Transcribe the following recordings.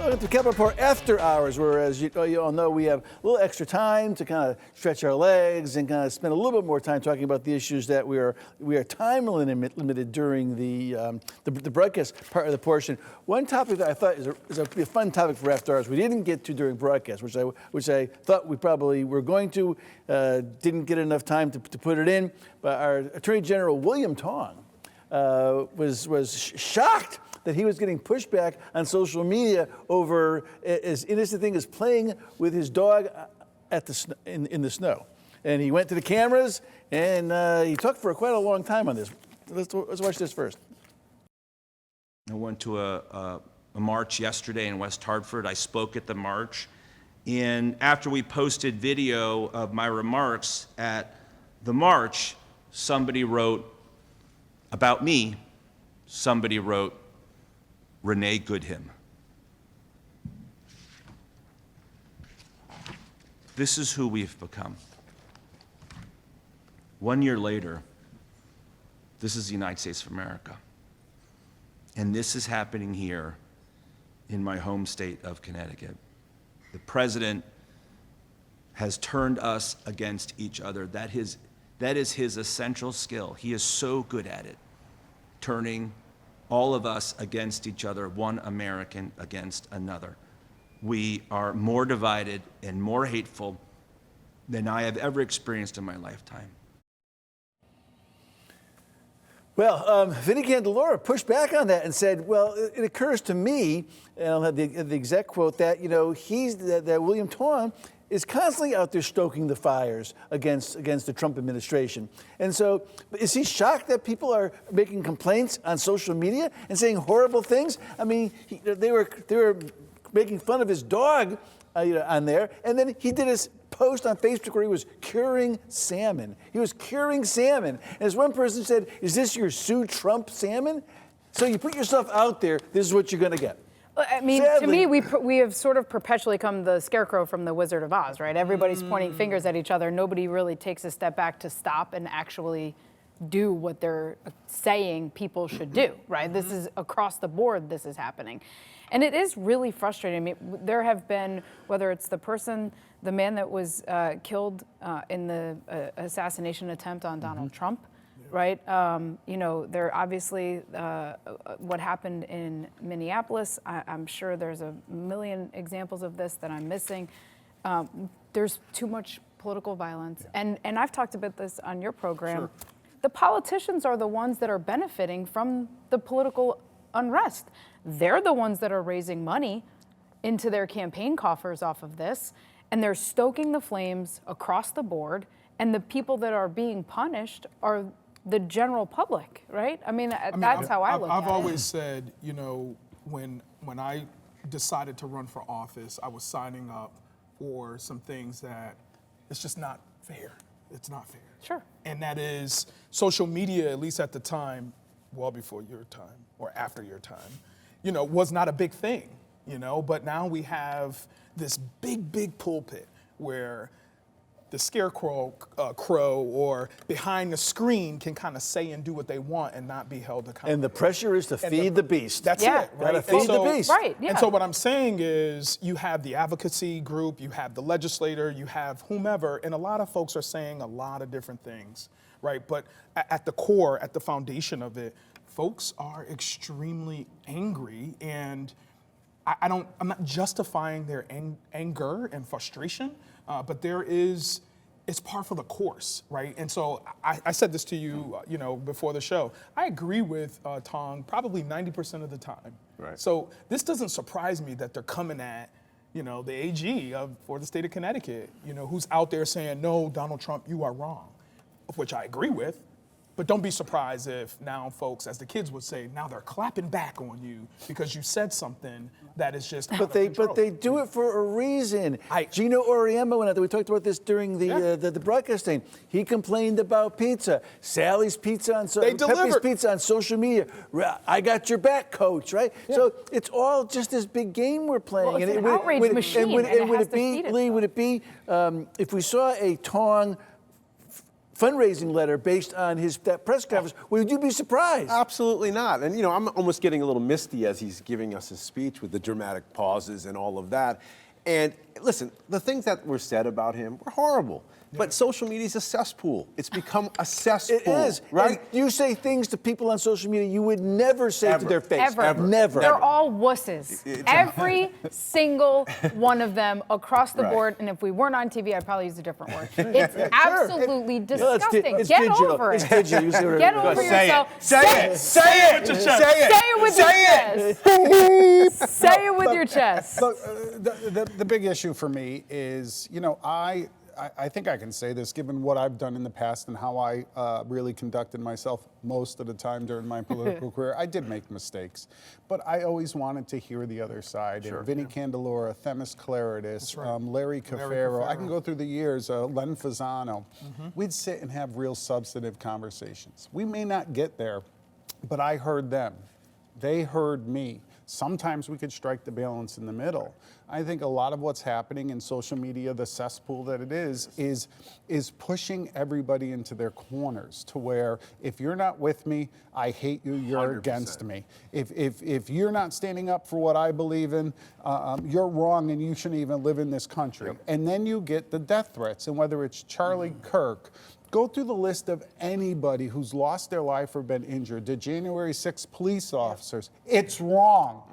Welcome to Capital Report After Hours, where, as you all know, we have a little extra time to kind of stretch our legs and kind of spend a little bit more time talking about the issues that we are time limited during the broadcast part of the portion. One topic that I thought is a fun topic for After Hours we didn't get to during broadcast, which I thought we probably were going to, didn't get enough time to put it in, but our Attorney General William Tong was shocked that he was getting pushback on social media over as innocent thing as playing with his dog in the snow. And he went to the cameras and he talked for quite a long time on this. Let's watch this first. I went to a march yesterday in West Hartford. I spoke at the march. And after we posted video of my remarks at the march, somebody wrote about me, somebody wrote, Renee Goodham. This is who we've become. 1 year later, this is the United States of America. And this is happening here in my home state of Connecticut. The president has turned us against each other. That is his essential skill. He is so good at it, turning all of us against each other, one American against another. We are more divided and more hateful than I have ever experienced in my lifetime. Well, Vinnie Candelora pushed back on that and said, well, it occurs to me, and I'll have the exact quote, that, that William Tong is constantly out there stoking the fires against the Trump administration. And so is he shocked that people are making complaints on social media and saying horrible things? I mean, they were making fun of his dog on there, and then he did his post on Facebook where he was curing salmon. He was curing salmon. And as one person said, is this your Sue Trump salmon? So you put yourself out there, this is what you're going to get. I mean, sadly, to me, we have sort of perpetually come the scarecrow from the Wizard of Oz, right? Everybody's pointing fingers at each other. Nobody really takes a step back to stop and actually do what they're saying people should do, right? This is across the board, this is happening. And it is really frustrating. I mean, there have been, whether it's the man that was killed in the assassination attempt on Donald Trump, right? There obviously, what happened in Minneapolis, I'm sure there's a million examples of this that I'm missing. There's too much political violence. And I've talked about this on your program. Sure. The politicians are the ones that are benefiting from the political unrest. They're the ones that are raising money into their campaign coffers off of this, and they're stoking the flames across the board, and the people that are being punished are the general public, right? I mean that's how I look at it. I've always said, when I decided to run for office, I was signing up for some things that it's just not fair. It's not fair. Sure. And that is social media, at least at the time, well before your time or after your time, was not a big thing, but now we have this big pulpit where the scarecrow crow or behind the screen can kind of say and do what they want and not be held accountable. And the pressure is to feed the beast. That's it, right? Gotta feed the beast. Right, yeah. And so what I'm saying is you have the advocacy group, you have the legislator, you have whomever, and a lot of folks are saying a lot of different things, right? But at the core, at the foundation of it, folks are extremely angry, and I'm not justifying their anger and frustration, but it's par for the course, right? And so I said this to you, before the show. I agree with Tong probably 90% of the time. Right. So this doesn't surprise me that they're coming at, the AG for the state of Connecticut, who's out there saying, no, Donald Trump, you are wrong, of which I agree with. But don't be surprised if now folks, as the kids would say, now they're clapping back on you because you said something that is just out of control. But they do it for a reason. Gino Auriemma went out there. We talked about this during the broadcasting. He complained about pizza. Sally's Pizza on Pepe's Pizza on social media. I got your back, coach. Right. Yeah. So it's all just this big game we're playing. Well, it's an outrage machine. Would it be if we saw a Tong fundraising letter based on that press conference, would you be surprised? Absolutely not. And, I'm almost getting a little misty as he's giving us his speech with the dramatic pauses and all of that. And listen, the things that were said about him were horrible. But social media is a cesspool. It's become a cesspool. It is. Right? And you say things to people on social media you would never say to their face. Ever. Never. They're all wusses. Every single one of them across the board. And if we weren't on TV, I'd probably use a different word. It's absolutely disgusting. It's Get digital. over It's it. digital. You see what Get it- over yourself. Say it. Say it. Say it with your chest. Say it with your chest. Say it with your chest. Look, the big issue for me is, I think I can say this, given what I've done in the past and how I really conducted myself most of the time during my political career. I did make mistakes, but I always wanted to hear the other side. Sure. And Vinnie Candelora, Themis Claridis, Larry Cafaro. I can go through the years, Len Fasano. We'd sit and have real substantive conversations. We may not get there, but I heard them. They heard me. Sometimes we could strike the balance in the middle. I think a lot of what's happening in social media, the cesspool that it is pushing everybody into their corners to where if you're not with me, I hate you, you're 100%. against me. If you're not standing up for what I believe in, you're wrong and you shouldn't even live in this country. And then you get the death threats, and whether it's Charlie Kirk, go through the list of anybody who's lost their life or been injured, the January 6th police officers. It's wrong.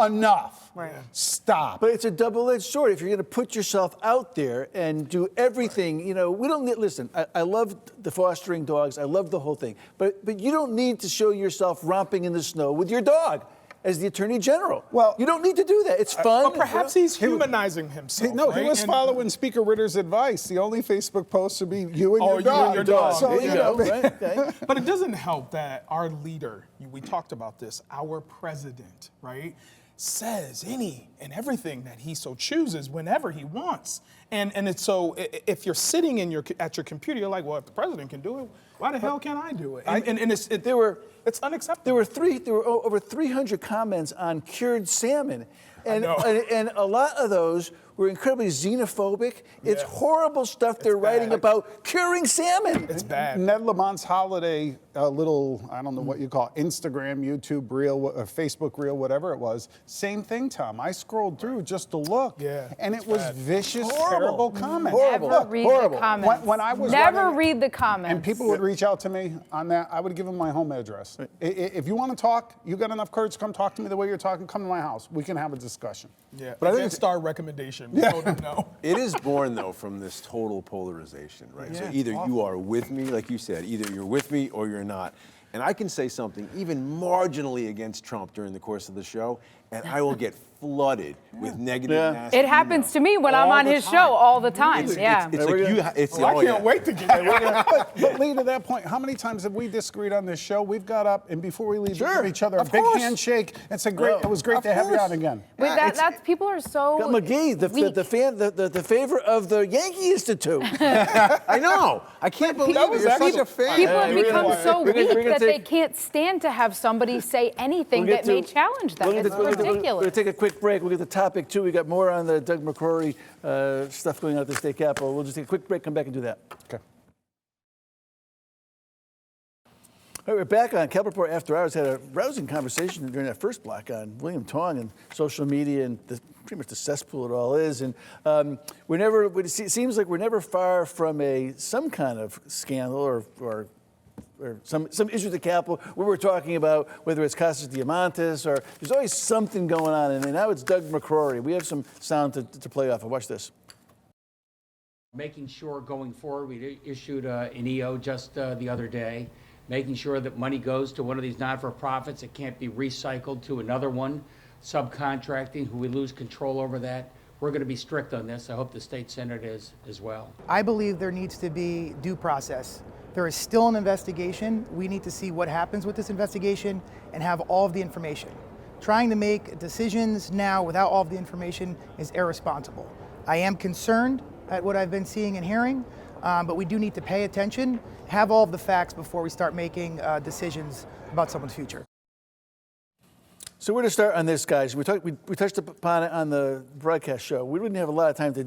Enough. Right. Stop. But it's a double-edged sword. If you're going to put yourself out there and do everything, we don't need, listen, I love the fostering dogs. I love the whole thing. But you don't need to show yourself romping in the snow with your dog as the Attorney General. Well, you don't need to do that. It's fun. But perhaps he's humanizing himself. He was following Speaker Ritter's advice. The only Facebook post would be you and your you dog. and your dog. So, There you go, right? Okay. But it doesn't help that our leader, we talked about this, our president, right, says any and everything that he so chooses whenever he wants. And it's so, if you're sitting at your computer, you're like, well, if the president can do it, why the hell can't I do it? And it's unacceptable. There were over 300 comments on cured salmon. And know. and a lot of those were incredibly xenophobic. It's horrible stuff they're writing about curing salmon. It's bad. Ned Lamont's holiday little, I don't know what you call it, Instagram, YouTube reel, Facebook reel, whatever it was. Same thing, Tom. I scrolled through just to look. Yeah, and it it's was bad. vicious, Horrible. terrible comments. Horrible. Never read Horrible. the comments. When I was Never running- read the comments. And people would reach out to me on that. I would give them my home address. If you want to talk, you got enough courage to come talk to me the way you're talking, come to my house. We can have a discussion. Yeah, But I think star recommendation. No. It is born, though, from this total polarization, right? So either you are with me, like you said, either you're with me or you're not. And I can say something even marginally against Trump during the course of the show, and I will get flooded with negative, nasty It happens emails to me when I'm all on the his time. show all the time. It's Yeah. like it's I can't wait to get it. But Lee, to that point, how many times have we disagreed on this show? We've got up and before we leave, we give each other a big course. handshake and said, "Great, it was great Of to have you course. on again." Wait, that's people are so Got McGee, weak. the favorite of the Yankee Institute. I know. I can't believe that it. was You're actually- such a fan. People have we're become gonna- so we're gonna- weak we're gonna that they take- can't stand to have somebody say anything that may challenge them. It's We're going ridiculous. to take a quick break. We'll get the topic, too. We got more on the Doug McCrory stuff going on at the state capitol. We'll just take a quick break, come back and do that. Okay. All right, we're back on Capitol Report After Hours. Had a rousing conversation during that first block on William Tong and social media and pretty much the cesspool it all is. And it seems like we're never far from some kind of scandal or some issue at the Capitol where we're talking about whether it's Casas Diamantes or there's always something going on. And now it's Doug McCrory. We have some sound to play off of. Watch this. Making sure going forward, we issued an EO just the other day, making sure that money goes to one of these not-for-profits. It can't be recycled to another one. Subcontracting, who we lose control over that. We're going to be strict on this. I hope the state Senate is as well. I believe there needs to be due process. There is still an investigation. We need to see what happens with this investigation and have all of the information. Trying to make decisions now without all of the information is irresponsible. I am concerned at what I've been seeing and hearing, but we do need to pay attention, have all of the facts before we start making decisions about someone's future. So we're going to start on this, guys. We touched upon it on the broadcast show. We didn't have a lot of time to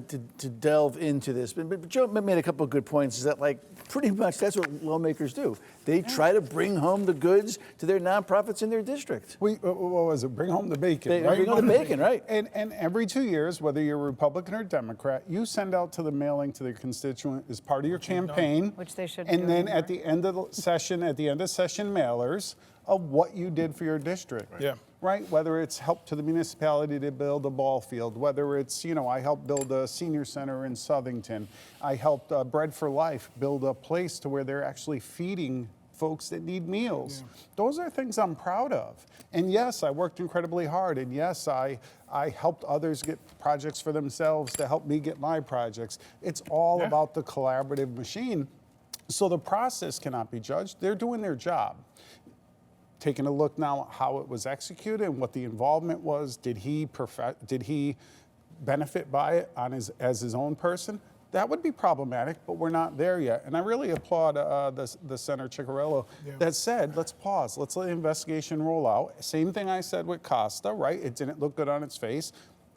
delve into this, but Joe made a couple of good points. Is that like pretty much that's what lawmakers do? They try to bring home the goods to their nonprofits in their district. What was it? Bring home the bacon, right? Bring home the bacon, right? And every 2 years, whether you're Republican or Democrat, you send out to the mailing to the constituent as part of your campaign. Which they should And do then anymore. at the end of the session, mailers of what you did for your district. Yeah. Right? Whether it's help to the municipality to build a ball field, whether it's, I helped build a senior center in Southington. I helped Bread for Life build a place to where they're actually feeding folks that need meals. Yeah. Those are things I'm proud of. And yes, I worked incredibly hard. And yes, I helped others get projects for themselves to help me get my projects. It's all about the collaborative machine. So the process cannot be judged. They're doing their job. Taking a look now at how it was executed and what the involvement was. Did he benefit by it as his own person? That would be problematic, but we're not there yet. And I really applaud the Senator Ciccarello that said, let's pause, let's let the investigation roll out. Same thing I said with Costa, right? It didn't look good on its face.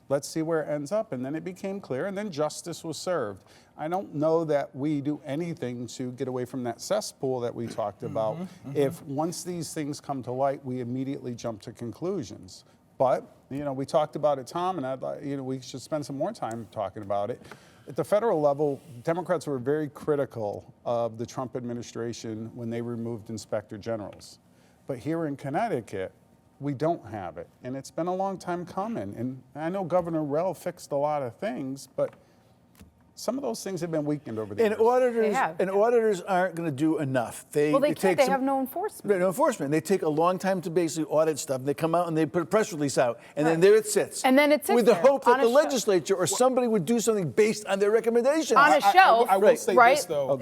Let's see where it ends up. And then it became clear, and then justice was served. I don't know that we do anything to get away from that cesspool that we talked about. If once these things come to light, we immediately jump to conclusions. But, we talked about it, Tom, and we should spend some more time talking about it. At the federal level, Democrats were very critical of the Trump administration when they removed inspector generals. But here in Connecticut, we don't have it. And it's been a long time coming. And I know Governor Rell fixed a lot of things, but some of those things have been weakened over the years. Auditors aren't going to do enough. They have no enforcement. No enforcement. They take a long time to basically audit stuff. They come out and they put a press release out, and then there it sits. And then it sits with the there hope that on the a legislature or somebody would do something based on their recommendations. On a shelf, I will say right? this though,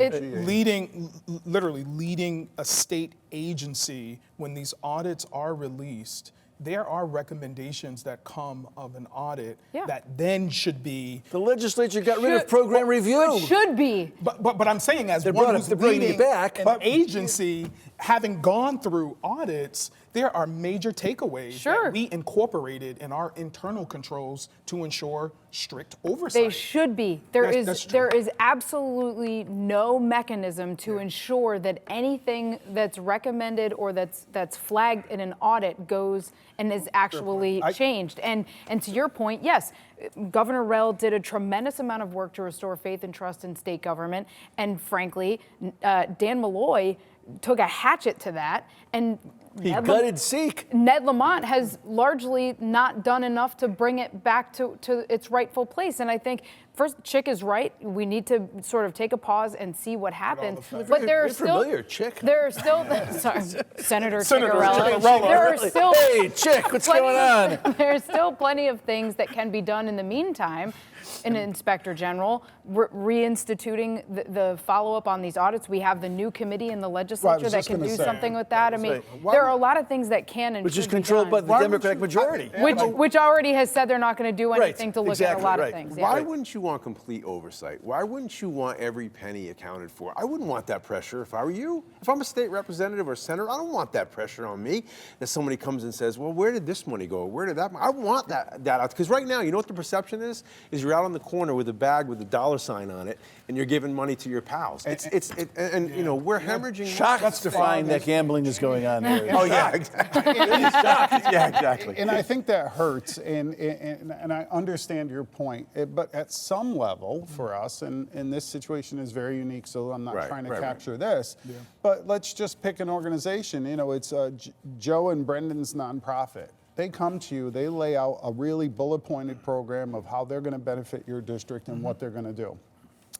literally leading a state agency when these audits are released. There are recommendations that come of an audit that then should be. The legislature got rid of program review. It should be. But I'm saying as They're one who's bringing leading it back. an agency, having gone through audits, there are major takeaways that we incorporated in our internal controls to ensure strict oversight. They should be. There is absolutely no mechanism to ensure that anything that's recommended or that's flagged in an audit goes and is actually changed. And to your point, yes, Governor Rell did a tremendous amount of work to restore faith and trust in state government. And frankly, Dan Malloy took a hatchet to that, and he gutted Seek. Ned Lamont has largely not done enough to bring it back to its rightful place. And I think, first, Chick is right. We need to sort of take a pause and see what happens. But there are still, sorry, Senator Ciccarello. There are still, hey, Chick, what's going on? There's still plenty of things that can be done in the meantime. An inspector general, reinstituting the follow-up on these audits. We have the new committee in the legislature that can do something with that. I mean, there are a lot of things that can and which is should be controlled by done. the Democratic majority. Which already has said they're not going to do anything to look at a lot of things. Why wouldn't you want complete oversight? Why wouldn't you want every penny accounted for? I wouldn't want that pressure if I were you. If I'm a state representative or senator, I don't want that pressure on me that somebody comes and says, well, where did this money go? Where did that money? I want that out. Because right now, you know what the perception is you're out on the corner with a bag with a $sign on it, and you're giving money to your pals. We're hemorrhaging. Shocked to find that gambling is going on there. Oh yeah, exactly. Yeah, exactly. And I think that hurts, and I understand your point. But at some level, for us, and this situation is very unique, so I'm not trying to capture this. Yeah. But let's just pick an organization. It's Joe and Brendan's nonprofit. They come to you, they lay out a really bullet-pointed program of how they're going to benefit your district and what they're going to do.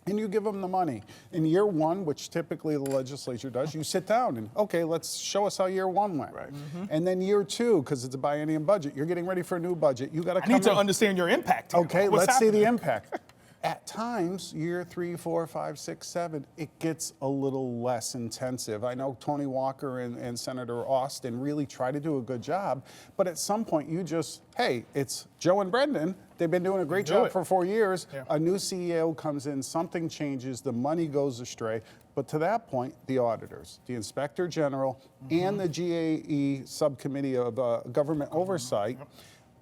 And you give them the money. In year one, which typically the legislature does, you sit down and, okay, let's show us how year one went. Right. And then year two, because it's a biennium budget, you're getting ready for a new budget. You got to come I need to understand your impact. Okay, let's see the impact. At times, year 3, 4, 5, 6, 7, it gets a little less intensive. I know Tony Walker and Senator Austin really try to do a good job, but at some point you just, hey, it's Joe and Brendan. They've been doing a great job for 4 years. Yeah. A new CEO comes in, something changes, the money goes astray. But to that point, the auditors, the Inspector General, and the GAE Subcommittee of Government Oversight,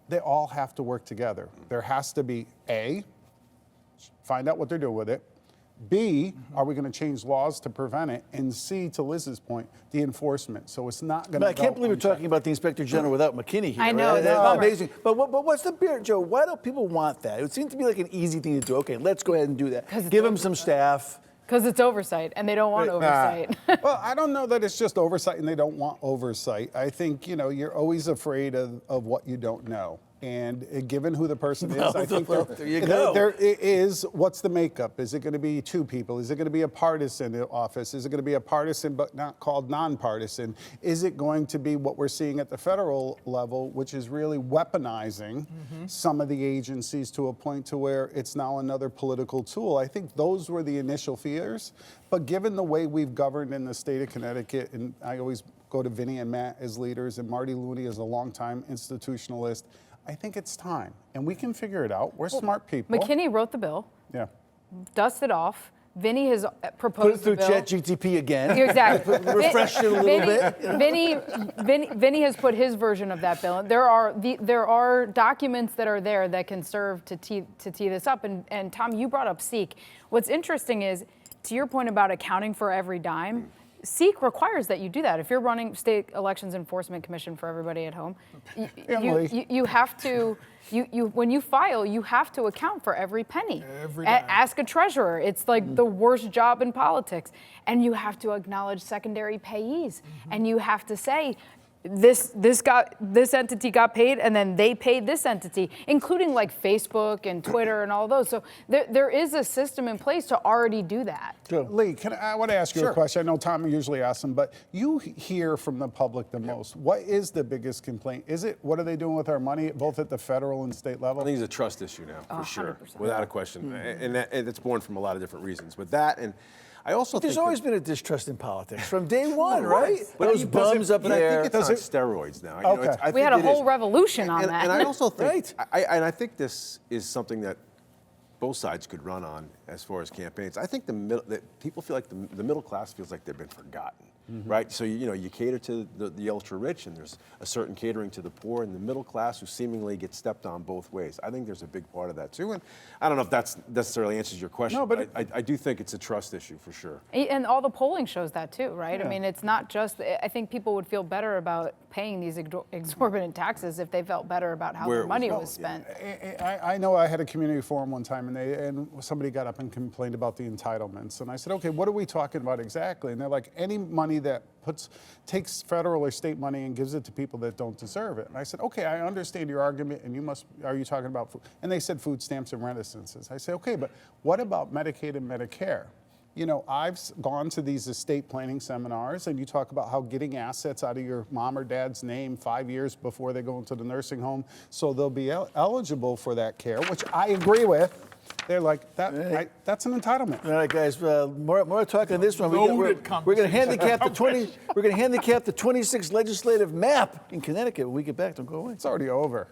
they all have to work together. There has to be A, find out what they're doing with it. B, are we going to change laws to prevent it? And C, to Liz's point, the enforcement. So it's not going to. I can't believe we're talking about the Inspector General without McKinney here. I know, Right? it's That's a bummer. amazing. But what's the beer, Joe? Why don't people want that? It seems to be like an easy thing to do. Okay, let's go ahead and do that. Give them some staff. Because it's oversight, and they don't want oversight. Well, I don't know that it's just oversight and they don't want oversight. I think, you're always afraid of what you don't know. And given who the person is, I think there you go. there is, what's the makeup? Is it going to be 2 people? Is it going to be a partisan office? Is it going to be a partisan but not called nonpartisan? Is it going to be what we're seeing at the federal level, which is really weaponizing some of the agencies to a point to where it's now another political tool? I think those were the initial fears. But given the way we've governed in the state of Connecticut, and I always go to Vinny and Matt as leaders and Marty Looney as a longtime institutionalist, I think it's time, and we can figure it out. We're smart people. McKinney wrote the bill, Yeah. dusted off. Vinny has Put it proposed through the bill. ChatGPT again. Exactly. Refresh it a little bit. Vinny has put his version of that bill. And there are documents that are there that can serve to tee this up. And Tom, you brought up SEEK. What's interesting is, to your point about accounting for every dime, SEEK requires that you do that. If you're running State Elections Enforcement Commission for everybody at home, you have to. When you file, you have to account for every penny. Every dime. Ask a treasurer. It's like the worst job in politics. And you have to acknowledge secondary payees. And you have to say, this entity got paid, and then they paid this entity, including like Facebook and Twitter and all those. So there is a system in place to already do that. Lee, I want to ask you a question. I know Tom usually asks them, but you hear from the public the most. What is the biggest complaint? Is it, what are they doing with our money, both at the federal and state level? I think it's a trust issue now, for sure, 100%. without a question. And it's born from a lot of different reasons. But that, and I also There's think always been a distrust in politics from day one, right? But Those bums up but there. I think it's on steroids now. Okay. I We think had a it whole is. revolution on and, that. And I also think, Right. I think this is something that both sides could run on as far as campaigns. I think that people feel like the middle class feels like they've been forgotten. Right, so you cater to the ultra rich, and there's a certain catering to the poor and the middle class who seemingly get stepped on both ways. I think there's a big part of that too, and I don't know if that necessarily answers your question. No, but I do think it's a trust issue for sure. And all the polling shows that too, right? Yeah. I mean, it's not just, I think people would feel better about paying these exorbitant taxes if they felt better about how Where their it was money going, was spent. I know I had a community forum one time, and somebody got up and complained about the entitlements. And I said, okay, what are we talking about exactly? And they're like, any money that takes federal or state money and gives it to people that don't deserve it. And I said, okay, I understand your argument, and are you talking about food? And they said food stamps and reticences. I said, okay, but what about Medicaid and Medicare? I've gone to these estate planning seminars, and you talk about how getting assets out of your mom or dad's name 5 years before they go into the nursing home, so they'll be eligible for that care, which I agree with. They're like, that's an entitlement. All right, guys. More talk on this one. We're going to handicap the 20. We're going to handicap the 26 legislative map in Connecticut. When we get back, don't go away. It's already over.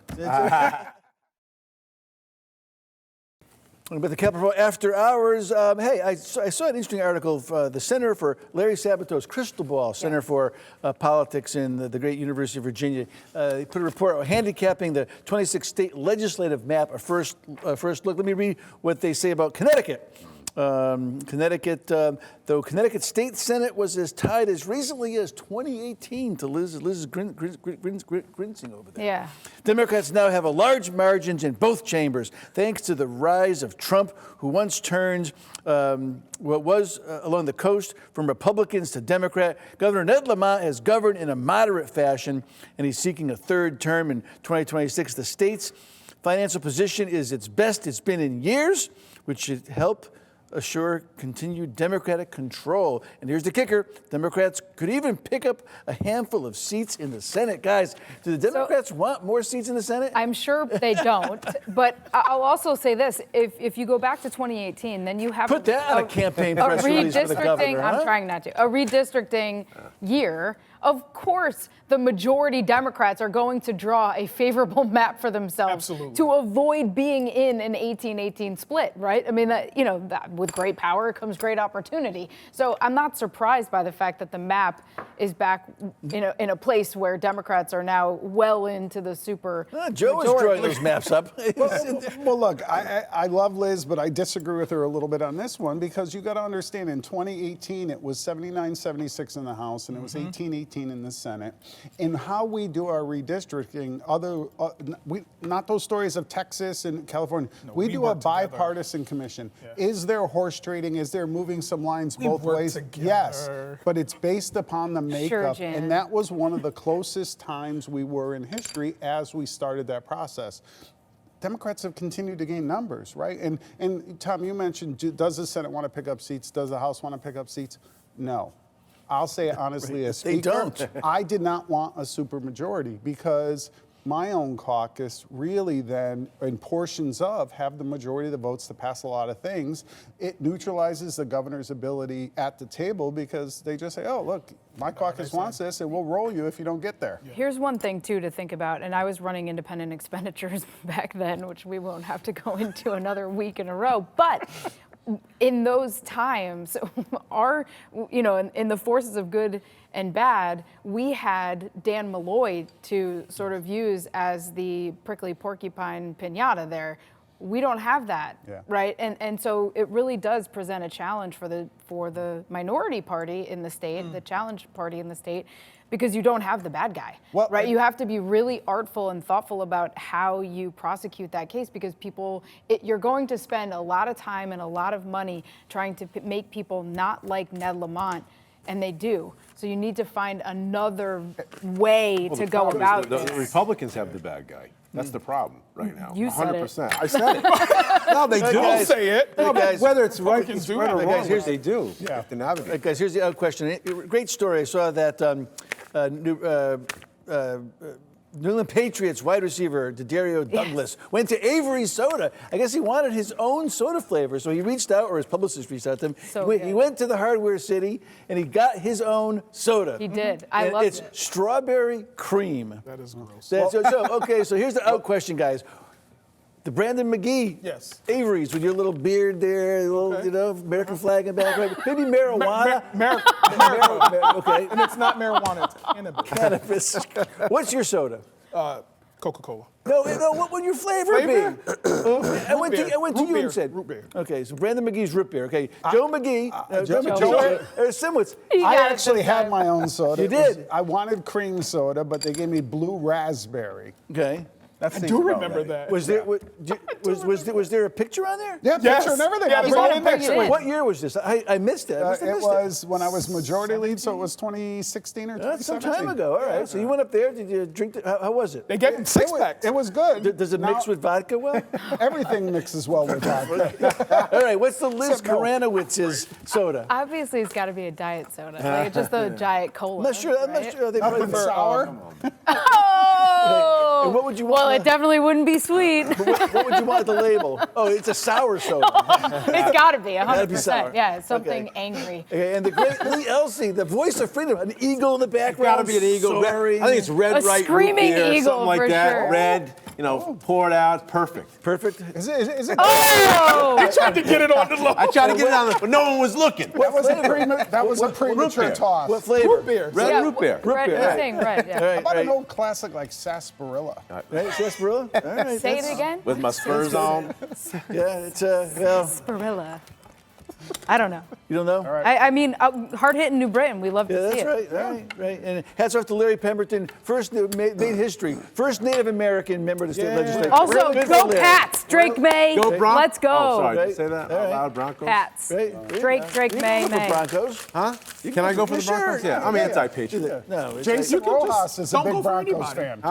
But the Capitol After Hours, hey, I saw an interesting article of the Center for Larry Sabato's Crystal Ball, Center for Politics in the great University of Virginia. They put a report on handicapping the 26 state legislative map, a first look. Let me read what they say about Connecticut. Connecticut, though Connecticut State Senate was as tied as recently as 2018 to Liz's grimacing over there. Yeah. Democrats now have a large margins in both chambers, thanks to the rise of Trump, who once turned what was along the coast from Republicans to Democrat. Governor Ned Lamont has governed in a moderate fashion, and he's seeking a third term in 2026. The state's financial position is its best it's been in years, which should help assure continued Democratic control. And here's the kicker. Democrats could even pick up a handful of seats in the Senate. Guys, do the Democrats want more seats in the Senate? I'm sure they don't. But I'll also say this. If you go back to 2018, then you have Put that on a campaign press release for the governor, huh? I'm trying not to. A redistricting year. Of course, the majority Democrats are going to draw a favorable map for themselves Absolutely. to avoid being in an 18-18 split, right? I mean, that with great power comes great opportunity. So I'm not surprised by the fact that the map is back in a place where Democrats are now well into the super Joe is majority. drawing those maps up. Well, look, I love Liz, but I disagree with her a little bit on this one because you got to understand in 2018 it was 79-76 in the House and it was 18-18 in the Senate. In how we do our redistricting, not those stories of Texas and California. No, we do a work together. bipartisan commission. Yeah. Is there horse trading? Is there moving some lines both work ways? together. Yes, but it's based upon the makeup, Jan. and that was one of the closest times we were in history as we started that process. Democrats have continued to gain numbers, right? And Tom, you mentioned, does the Senate want to pick up seats? Does the House want to pick up seats? No. I'll say honestly, as They Speaker, don't. I did not want a supermajority because my own caucus really then, in portions of, have the majority of the votes to pass a lot of things. It neutralizes the governor's ability at the table because they just say, oh, look, my caucus wants this and we'll roll you if you don't get there. Here's one thing, too, to think about, and I was running independent expenditures back then, which we won't have to go into another week in a row, but in those times, in the forces of good and bad, we had Dan Malloy to sort of use as the prickly porcupine piñata there. We don't have that, right? And so it really does present a challenge for the minority party in the state, the challenge party in the state, because you don't have the bad guy, right? You have to be really artful and thoughtful about how you prosecute that case because you're going to spend a lot of time and a lot of money trying to make people not like Ned Lamont, and they do. So you need to find another way to go about the this. Republicans have the bad guy. That's the problem right now. You said it. 100%. I said it. No, they do. Don't say it. No, guys, whether it's right, Republicans do or have the wrong, guys, here's- they do. You have to navigate. Right, guys, here's the other question. Great story. I saw that New England Patriots wide receiver D'Addario Douglas went to Avery Soda. I guess he wanted his own soda flavor, so he reached out, or his publicist reached out to him. He went to the hardware city and he got his own soda. He did. I loved It's it. strawberry cream. That is gross. So here's the out question, guys. The Brandon McGee, Yes. Avery's with your little beard there, little, American flag in the back, right? Maybe marijuana. Okay. And it's not marijuana, it's cannabis. Cannabis. What's your soda? Coca-Cola. No, what would your flavor be? I went to you and said. Root beer. Okay, so Brandon McGee's root beer. Okay, Joe McGee. Simwitz. I actually had my own soda. You did? I wanted cream soda, but they gave me blue raspberry. Okay. That I seems do about remember right. that. Was there a picture on there? Yeah, Yes. picture and everything. Yeah, I there's was all all in picture. there. Wait, what year was this? I missed it. I must have It missed was when I was majority lead, so it was 2016 or That's some 2017. time ago. All right. So you went up there. Did you drink? How was it? They gave him six-packs. It was good. Does it mix Now, with vodka well? Everything mixes well with vodka. All right. What's the Liz Except milk. Karanowitz's soda? Obviously, it's got to be a diet soda, like just a giant cola. I'm not sure. I'm not right? sure. They Nothing probably sour. Oh! And what would you Well, want? it definitely wouldn't be sweet. What would you want at the label? Oh, it's a sour soda. It's got to be 100%. Gotta be sour. Yeah, it's something Okay. angry. Okay, and the great Lee Elsey, the voice of freedom, an eagle in the background. Gotta be an eagle. soaring. I think it's red, A right, screaming root beer, eagle, something like for that. sure. Red, pour it out. Perfect. Perfect. Is it Oh! I tried to get it on the low. I tried to get it on, but no one was looking. that was a premature beer? toss. What flavor? Root beer. Red Yeah, root beer. Red, beer, you're right. saying red, yeah. All right, How about right. an old classic like sarsaparilla? Right, sarsaparilla? All right. Say that's- it again. With my spurs on. Yeah, it's well, Sarsaparilla. I don't know. you don't know? I mean, hard hitting New Britain. We love Yeah, to that's see it. right. Right. And hats off to Larry Pemberton, made history, first Native American member of the state legislature. Also, Good for go Larry. Pats, Drake May. Go Broncos. Let's go. Oh, sorry. Did Right. you say that All out right. loud, Broncos? Pats. Right. Drake, You can May, go for May. Broncos. Huh? Can I go for the Broncos? Yeah, I'm anti-patriot. No, it's Jason like- Rojas is a don't go big for Broncos anybody. fan.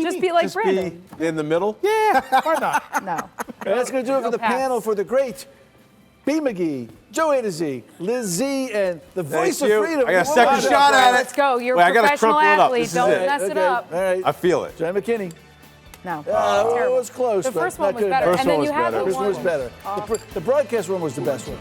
Just be like Brandon. Be in the middle. Yeah, why not? No. That's going to do it for the Pats. panel for the great B. McGee, Joe A to Z, Liz Z, and the voice Thank of you. freedom. I got a second shot at it. Let's go. You're Wait, I a gotta professional crumple it up. athlete. This is Don't it. mess it up. All right. I feel it. John McKinney. No. It terrible. was close. The but first not one was good. better. First And then one you was had better. the First one was one. better. The broadcast one was the best one.